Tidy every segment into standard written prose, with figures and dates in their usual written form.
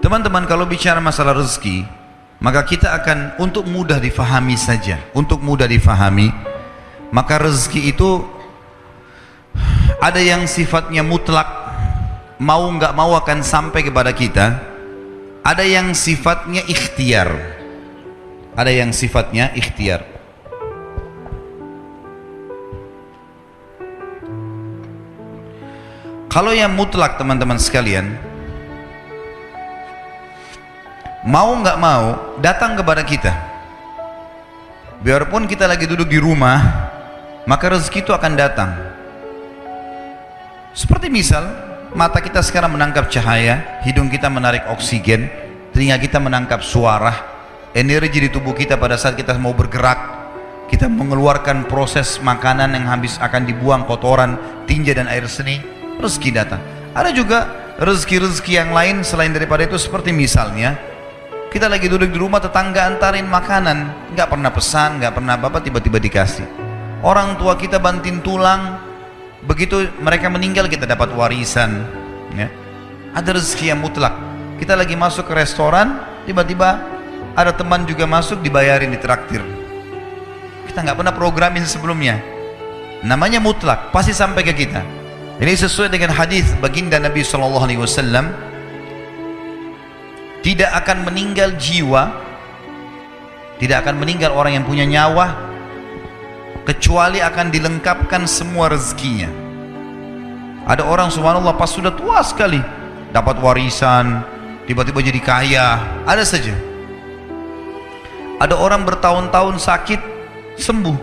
Teman-teman, kalau bicara masalah rezeki, maka kita akan untuk mudah difahami saja, maka rezeki itu ada yang sifatnya mutlak, mau nggak mau akan sampai kepada kita. Ada yang sifatnya ikhtiar. Kalau yang mutlak, teman-teman sekalian, mau nggak mau datang kepada kita. Biarpun kita lagi duduk di rumah, maka rezeki itu akan datang. Seperti misal, mata kita sekarang menangkap cahaya, hidung kita menarik oksigen, telinga kita menangkap suara, energi di tubuh kita pada saat kita mau bergerak, kita mengeluarkan proses makanan yang habis akan dibuang, kotoran, tinja dan air seni, rezeki datang. Ada juga rezeki-rezeki yang lain selain daripada itu, seperti misalnya kita lagi duduk di rumah, tetangga antarin makanan, nggak pernah pesan, nggak pernah apa-apa, tiba-tiba dikasih. Orang tua kita banting tulang, begitu mereka meninggal kita dapat warisan, ya. Ada rezeki yang mutlak. Kita lagi masuk ke restoran, tiba-tiba ada teman juga masuk, dibayarin, ditraktir. Kita nggak pernah programin sebelumnya. Namanya mutlak, pasti sampai ke kita. Ini sesuai dengan hadis baginda Nabi SAW, tidak akan meninggal jiwa, tidak akan meninggal orang yang punya nyawa, kecuali akan dilengkapkan semua rezekinya. Ada orang subhanallah pas sudah tua sekali dapat warisan, tiba-tiba jadi kaya, ada saja. Ada orang bertahun-tahun sakit, sembuh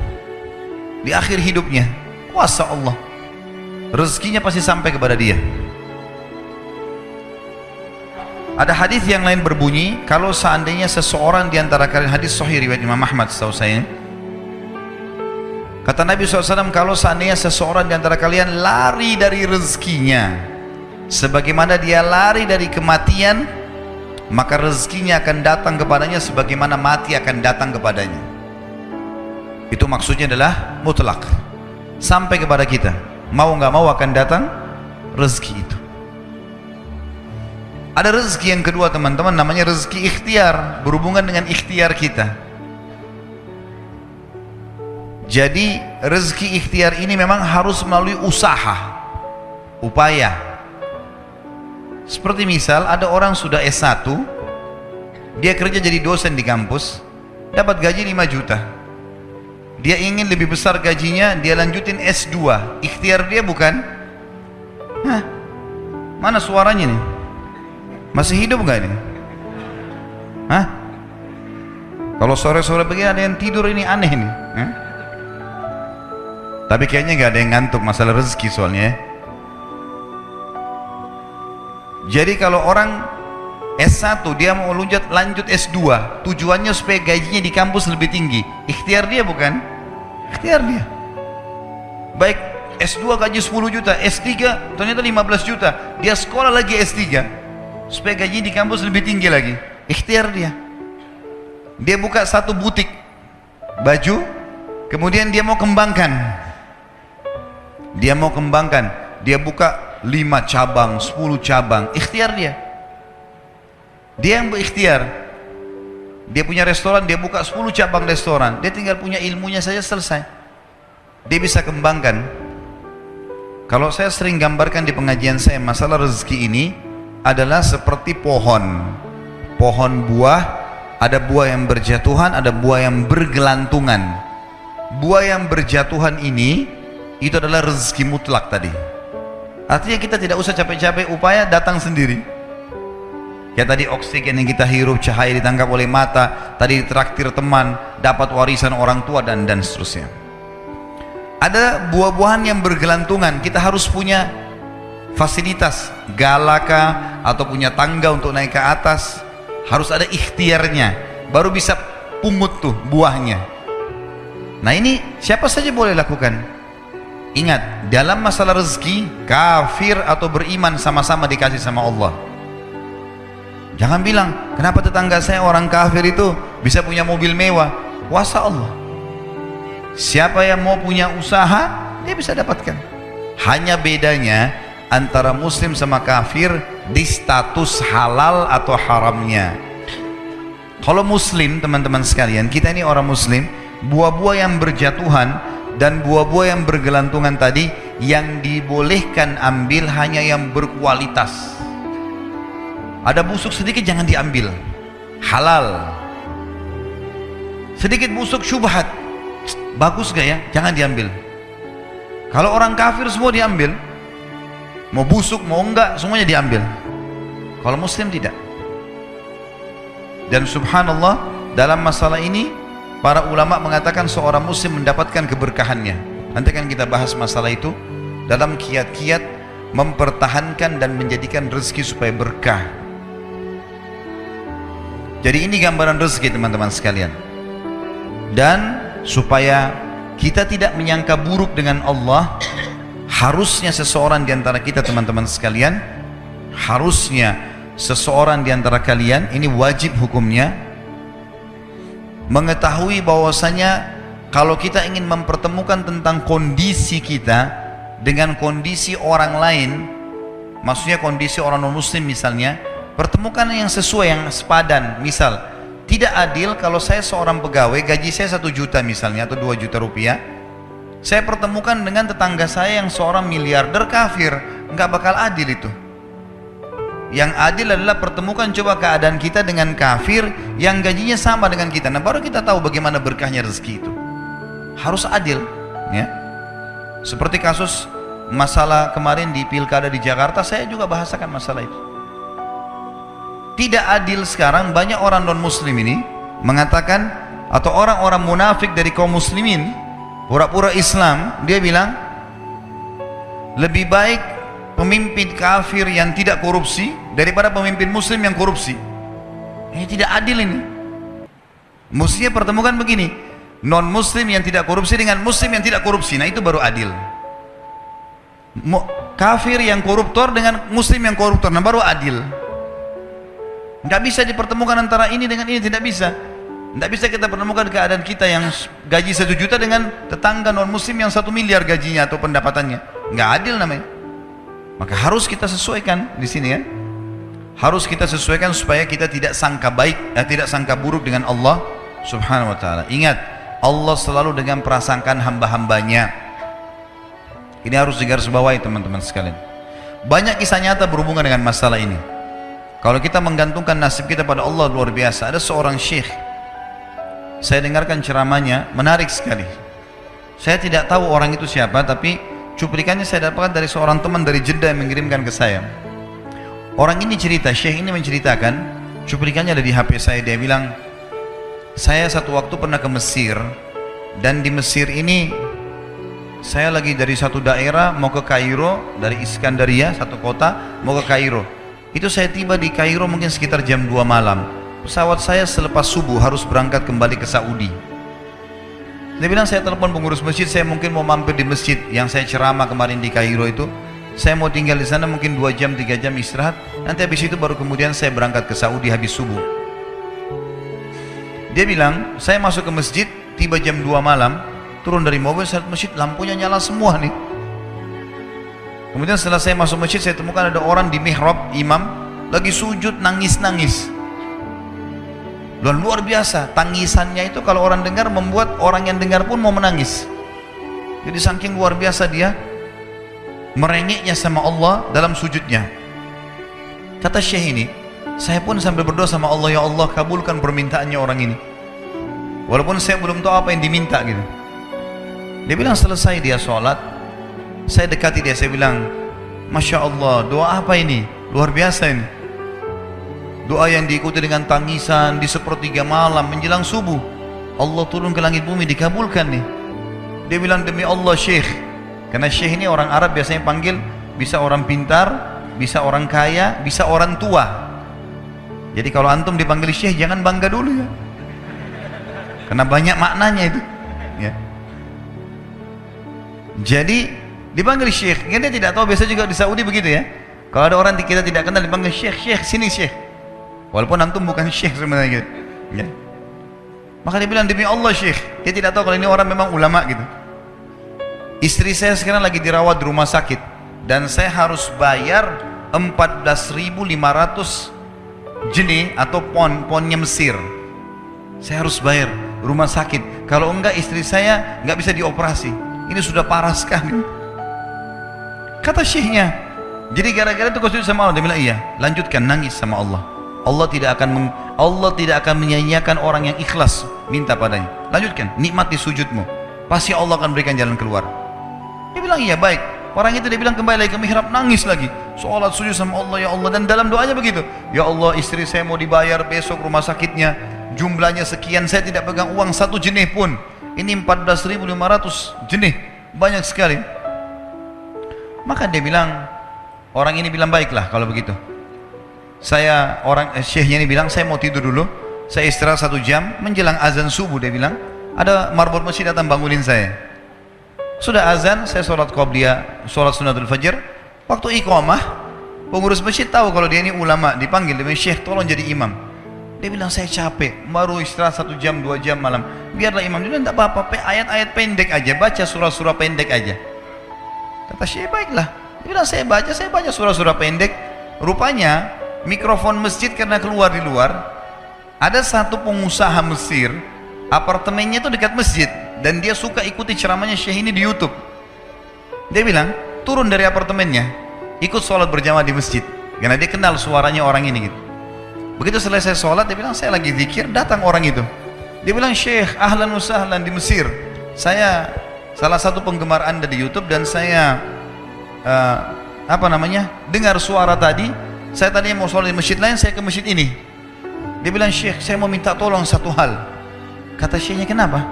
di akhir hidupnya, kuasa Allah, rezekinya pasti sampai kepada dia. Ada hadis yang lain berbunyi, kalau seandainya seseorang di antara kalian, hadis sahih riwayat Imam Ahmad setahu saya, kata Nabi SAW, kalau seandainya seseorang di antara kalian lari dari rezekinya sebagaimana dia lari dari kematian, maka rezekinya akan datang kepadanya sebagaimana mati akan datang kepadanya. Itu maksudnya adalah mutlak, sampai kepada kita, mau nggak mau akan datang rezeki itu. Ada rezeki yang kedua, teman-teman, namanya rezeki ikhtiar, berhubungan dengan ikhtiar kita. Jadi rezeki ikhtiar ini memang harus melalui usaha, upaya. Seperti misal ada orang sudah S1, dia kerja jadi dosen di kampus, dapat gaji 5 juta. Dia ingin lebih besar gajinya, dia lanjutin S2. Ikhtiar dia bukan? Hah? Mana suaranya nih? Masih hidup nggak ini? Hah? Kalau sore-sore begini ada yang tidur, ini aneh nih. Hah? Tapi kayaknya nggak ada yang ngantuk, masalah rezeki soalnya ya. Jadi kalau orang S1 dia mau lanjut S2, tujuannya supaya gajinya di kampus lebih tinggi. Ikhtiar dia bukan? Ikhtiar dia. Baik S2 gaji 10 juta, S3 ternyata 15 juta. Dia sekolah lagi S3 supaya gaji di kampus lebih tinggi lagi. Ikhtiar dia. Dia buka satu butik baju, kemudian dia mau kembangkan. Dia buka 5 cabang, 10 cabang. Ikhtiar dia. Dia yang berikhtiar. Dia punya restoran, dia buka 10 cabang restoran. Dia tinggal punya ilmunya saja, selesai. Dia bisa kembangkan. Kalau saya sering gambarkan di pengajian saya, masalah rezeki ini adalah seperti pohon buah. Ada buah yang berjatuhan, ada buah yang bergelantungan. Buah yang berjatuhan ini itu adalah rezeki mutlak tadi. Artinya kita tidak usah capek-capek, upaya datang sendiri. Ya tadi oksigen yang kita hirup, cahaya ditangkap oleh mata, tadi traktir teman, dapat warisan orang tua, dan seterusnya. Ada buah-buahan yang bergelantungan, kita harus punya fasilitas, galaka atau punya tangga untuk naik ke atas. Harus ada ikhtiarnya, baru bisa pungut tuh buahnya. Nah ini siapa saja boleh lakukan. Ingat, dalam masalah rezeki, kafir atau beriman sama-sama dikasih sama Allah. Jangan bilang, kenapa tetangga saya orang kafir itu bisa punya mobil mewah? Kuasa Allah. Siapa yang mau punya usaha, dia bisa dapatkan. Hanya bedanya, antara muslim sama kafir di status halal atau haramnya. Kalau muslim, teman-teman sekalian, kita ini orang muslim, buah-buah yang berjatuhan dan buah-buah yang bergelantungan tadi, yang dibolehkan ambil hanya yang berkualitas. Ada busuk sedikit jangan diambil, halal. Sedikit busuk syubhat, bagus gak ya? Jangan diambil. Kalau orang kafir semua diambil, mau busuk mau enggak semuanya diambil. Kalau muslim tidak. Dan subhanallah, dalam masalah ini para ulama mengatakan seorang muslim mendapatkan keberkahannya. Nanti akan kita bahas masalah itu dalam kiat-kiat mempertahankan dan menjadikan rezeki supaya berkah. Jadi ini gambaran rezeki, teman-teman sekalian. Dan supaya kita tidak menyangka buruk dengan Allah, harusnya seseorang di antara kita, teman-teman sekalian, harusnya seseorang di antara kalian, ini wajib hukumnya, mengetahui bahwasanya kalau kita ingin mempertemukan tentang kondisi kita dengan kondisi orang lain, maksudnya kondisi orang non muslim misalnya, pertemukan yang sesuai, yang sepadan. Misal, tidak adil kalau saya seorang pegawai, gaji saya 1 juta misalnya, atau 2 juta rupiah, saya pertemukan dengan tetangga saya yang seorang miliarder kafir, nggak bakal adil itu. Yang adil adalah pertemukan coba keadaan kita dengan kafir yang gajinya sama dengan kita. Nah, baru kita tahu bagaimana berkahnya rezeki itu. Harus adil, ya. Seperti kasus masalah kemarin di pilkada di Jakarta, saya juga bahasakan masalah itu. Tidak adil sekarang banyak orang non muslim ini mengatakan, atau orang-orang munafik dari kaum muslimin pura-pura Islam, dia bilang lebih baik pemimpin kafir yang tidak korupsi daripada pemimpin muslim yang korupsi. Ini tidak adil ini. Mestinya pertemukan begini, non muslim yang tidak korupsi dengan muslim yang tidak korupsi. Nah, itu baru adil. Kafir yang koruptor dengan muslim yang koruptor, nah baru adil. Nggak bisa dipertemukan antara ini dengan ini, tidak bisa. Nggak bisa kita pertemukan keadaan kita yang gaji 1 juta dengan tetangga non muslim yang 1 miliar gajinya atau pendapatannya. Nggak adil namanya. Maka harus kita sesuaikan di sini, ya. Harus kita sesuaikan supaya kita tidak sangka baik, tidak sangka buruk dengan Allah Subhanahu wa taala. Ingat, Allah selalu dengan prasangkaan hamba-hambanya. Ini harus digarisbawahi, teman-teman sekalian. Banyak kisah nyata berhubungan dengan masalah ini. Kalau kita menggantungkan nasib kita pada Allah, luar biasa. Ada seorang syekh, saya dengarkan ceramahnya, menarik sekali. Saya tidak tahu orang itu siapa, tapi cuplikannya saya dapatkan dari seorang teman dari Jeddah yang mengirimkan ke saya. Orang ini cerita, syekh ini menceritakan, cuplikannya ada di HP saya. Dia bilang, saya satu waktu pernah ke Mesir, dan di Mesir ini saya lagi dari satu daerah mau ke Kairo, dari Iskandaria, satu kota, mau ke Kairo. Itu saya tiba di Kairo mungkin sekitar jam 2 malam. Pesawat saya selepas subuh harus berangkat kembali ke Saudi. Dia bilang, saya telepon pengurus masjid, saya mungkin mau mampir di masjid yang saya ceramah kemarin di Kairo itu. Saya mau tinggal di sana mungkin 2 jam, 3 jam istirahat. Nanti habis itu baru kemudian saya berangkat ke Saudi habis subuh. Dia bilang, saya masuk ke masjid, tiba jam 2 malam, turun dari mobil, saya lihat masjid lampunya nyala semua nih. Kemudian setelah saya masuk masjid, saya temukan ada orang di mihrab, imam, lagi sujud nangis-nangis. Dan luar biasa, tangisannya itu kalau orang dengar membuat orang yang dengar pun mau menangis. Jadi saking luar biasa dia merengeknya sama Allah dalam sujudnya. Kata syekh ini, saya pun sambil berdoa sama Allah, ya Allah kabulkan permintaannya orang ini. Walaupun saya belum tahu apa yang diminta gitu. Dia bilang selesai dia sholat, saya dekati dia, saya bilang, Masya Allah, doa apa ini? Luar biasa ini. Doa yang diikuti dengan tangisan di sepertiga malam menjelang subuh. Allah turun ke langit bumi, dikabulkan nih. Dia bilang, demi Allah syekh. Karena syekh ini orang Arab biasanya panggil, bisa orang pintar, bisa orang kaya, bisa orang tua. Jadi kalau antum dipanggil syekh, jangan bangga dulu ya. Karena banyak maknanya itu. Ya. Jadi dipanggil syekh, dia tidak tahu, biasa juga di Saudi begitu ya. Kalau ada orang kita tidak kenal dipanggil syekh, syekh sini syekh. Walaupun antum bukan syekh sebenarnya gitu. Ya. Maka dia bilang, demi Allah syekh. Dia tidak tahu kalau ini orang memang ulama gitu. Istri saya sekarang lagi dirawat di rumah sakit. dan saya harus bayar 14.500 jenih atau ponnya Mesir. Saya harus bayar rumah sakit, kalau enggak istri saya enggak bisa dioperasi. Ini sudah parah sekali. Kata syekhnya, jadi gara-gara itu kau sujud sama Allah. Dia bilang iya, lanjutkan nangis sama Allah. Allah tidak akan menyanyiakan orang yang ikhlas minta padanya. Lanjutkan, nikmati sujudmu, pasti Allah akan berikan jalan keluar. Dia bilang iya, baik. Orang itu dia bilang kembali lagi ke mihrab, nangis lagi, sholat sujud sama Allah, ya Allah. Dan dalam doanya begitu, ya Allah, istri saya mau dibayar besok rumah sakitnya, jumlahnya sekian, saya tidak pegang uang satu jenih pun. Ini 14.500 jenih, banyak sekali. Maka dia bilang, orang ini bilang baiklah kalau begitu. Syekhnya ini bilang, saya mau tidur dulu, saya istirahat 1 jam, menjelang azan subuh dia bilang, ada marbot masjid datang bangunin saya. Sudah azan, saya sholat qobliyah, sholat sunnatul fajr. Waktu iqamah, pengurus masjid tahu kalau dia ini ulama, dipanggil, dia bilang, Syekh tolong jadi imam. Dia bilang, saya capek, baru istirahat 1 jam, 2 jam malam, biarlah imam. Dia bilang, tidak apa-apa, ayat-ayat pendek aja, baca surah-surah pendek aja. Kata Syekh, baiklah. Dia bilang, saya baca surah-surah pendek. Rupanya mikrofon masjid karena keluar di luar, ada satu pengusaha Mesir, apartemennya itu dekat masjid, dan dia suka ikuti ceramahnya Syekh ini di YouTube. Dia bilang, turun dari apartemennya, ikut sholat berjamaah di masjid, karena dia kenal suaranya orang ini gitu. Begitu selesai sholat, dia bilang, saya lagi zikir, datang orang itu. Dia bilang, Syekh, ahlan wa sahlan di Mesir, saya salah satu penggemar Anda di YouTube, dan saya dengar suara tadi. Saya tadinya mau sholat di masjid lain, saya ke masjid ini. Dia bilang, Syekh, saya mau minta tolong satu hal. Kata Syekhnya, kenapa?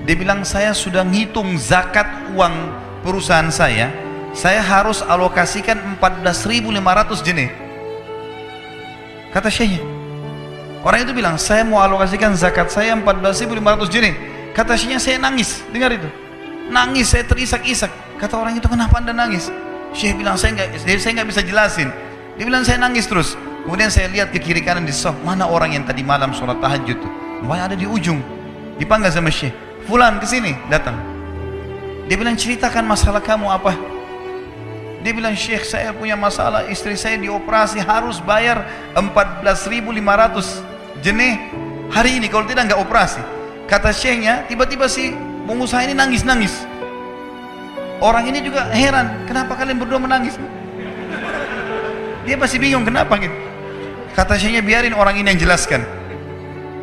Dia bilang, saya sudah ngitung zakat uang perusahaan saya harus alokasikan 14.500 jenih. Kata Syekhnya, orang itu bilang, saya mau alokasikan zakat saya 14.500 jenih. Kata Syekhnya, saya nangis, dengar itu. Nangis, saya terisak-isak. Kata orang itu, kenapa Anda nangis? Syekh bilang, saya nggak bisa jelasin. Dia bilang, saya nangis terus. Kemudian saya lihat ke kiri kanan di sof, mana orang yang tadi malam sholat tahajud tuh? Wah, ada di ujung. Dipanggil sama Syekh, fulan kesini, datang. Dia bilang, ceritakan masalah kamu apa? Dia bilang, Syekh, saya punya masalah, istri saya dioperasi, harus bayar 14.500 jenih hari ini, kalau tidak nggak operasi. Kata Syekhnya, tiba-tiba si pengusaha ini nangis-nangis. Orang ini juga heran, kenapa kalian berdua menangis? Dia masih bingung kenapa gitu. Kata Syekhnya, biarin orang ini yang jelaskan.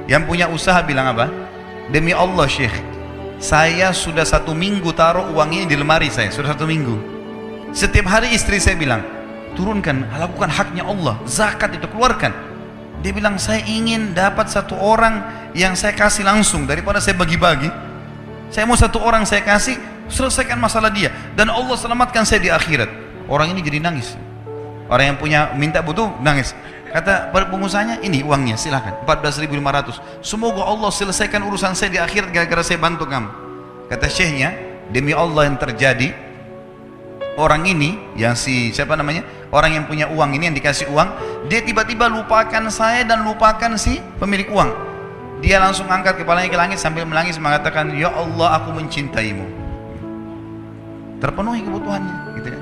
Yang punya usaha bilang apa? Demi Allah Syekh, saya sudah 1 minggu taruh uang ini di lemari saya, sudah 1 minggu. Setiap hari istri saya bilang, turunkan, lakukan haknya Allah, zakat itu keluarkan. Dia bilang, saya ingin dapat 1 orang yang saya kasih langsung, daripada saya bagi-bagi. Saya mau 1 orang saya kasih, selesaikan masalah dia, dan Allah selamatkan saya di akhirat. Orang ini jadi nangis. Orang yang punya minta butuh nangis. Kata pengusahanya, ini uangnya, silakan, 14.500. Semoga Allah selesaikan urusan saya di akhirat gara-gara saya bantu kamu. Kata Syekhnya, demi Allah yang terjadi, orang ini yang orang yang punya uang ini, yang dikasih uang, dia tiba-tiba lupakan saya dan lupakan si pemilik uang. Dia langsung angkat kepalanya ke langit sambil menangis mengatakan, ya Allah, aku mencintaimu. Terpenuhi kebutuhannya gitu ya.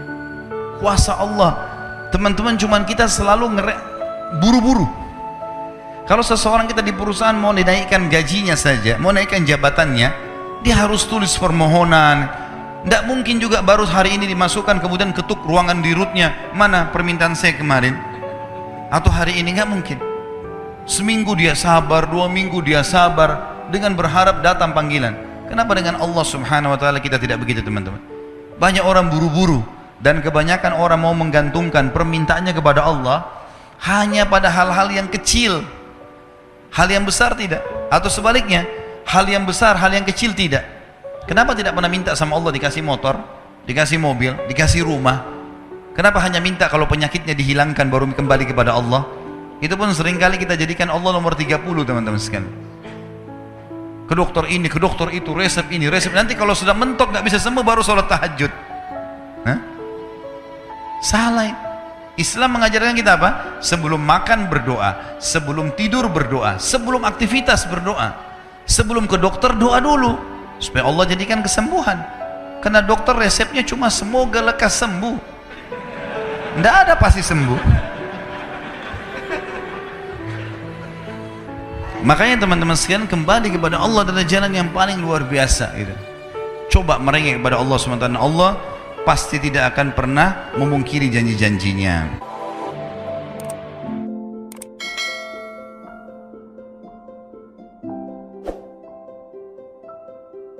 Kuasa Allah. Teman-teman, cuman kita selalu buru-buru. Kalau seseorang kita di perusahaan mau dinaikkan gajinya saja, mau naikkan jabatannya, dia harus tulis permohonan. Tidak mungkin juga baru hari ini dimasukkan kemudian ketuk ruangan di rootnya, mana permintaan saya kemarin, atau hari ini, nggak mungkin. Seminggu dia sabar, 2 minggu dia sabar, dengan berharap datang panggilan. Kenapa dengan Allah subhanahu wa ta'ala kita tidak begitu teman-teman? Banyak orang buru-buru, dan kebanyakan orang mau menggantungkan permintaannya kepada Allah hanya pada hal-hal yang kecil, hal yang besar tidak, atau sebaliknya, hal yang besar, hal yang kecil tidak. Kenapa tidak pernah minta sama Allah dikasih motor, dikasih mobil, dikasih rumah? Kenapa hanya minta kalau penyakitnya dihilangkan baru kembali kepada Allah? Itu pun seringkali kita jadikan Allah nomor 30 teman-teman sekalian. Ke dokter ini, ke dokter itu, resep ini, resep. Nanti kalau sudah mentok nggak bisa sembuh baru sholat tahajud. Hah? Salah. Islam mengajarkan kita apa? Sebelum makan berdoa, sebelum tidur berdoa, sebelum aktivitas berdoa, sebelum ke dokter doa dulu supaya Allah jadikan kesembuhan. Karena dokter resepnya cuma semoga lekas sembuh. Tidak ada pasti sembuh. Makanya teman-teman sekalian, kembali kepada Allah adalah jalan yang paling luar biasa gitu. Coba merengek kepada Allah SWT, Allah pasti tidak akan pernah memungkiri janji-janjinya.